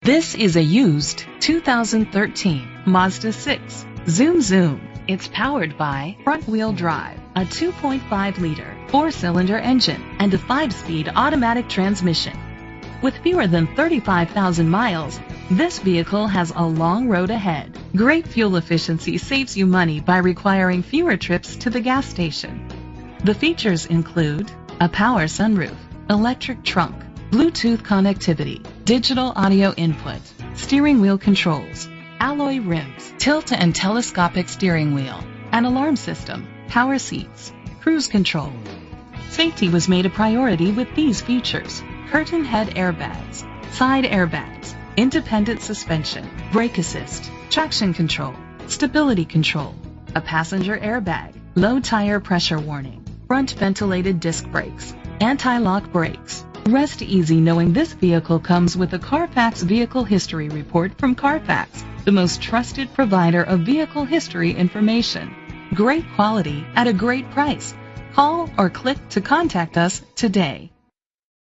This is a used 2013 Mazda 6. Zoom Zoom. It's powered by front-wheel drive, a 2.5-liter four-cylinder engine, and a 5-speed automatic transmission. With fewer than 35,000 miles, this vehicle has a long road ahead. Great fuel efficiency saves you money by requiring fewer trips to the gas station. The features include a power sunroof, electric trunk, Bluetooth connectivity, digital audio input, steering wheel controls, alloy rims, tilt and telescopic steering wheel, an alarm system, power seats, cruise control. Safety was made a priority with these features: curtain head airbags, side airbags, independent suspension, brake assist, traction control, stability control, a passenger airbag, low tire pressure warning, front ventilated disc brakes, anti-lock brakes. Rest easy knowing this vehicle comes with a Carfax Vehicle History Report from Carfax, the most trusted provider of vehicle history information. Great quality at a great price. Call or click to contact us today.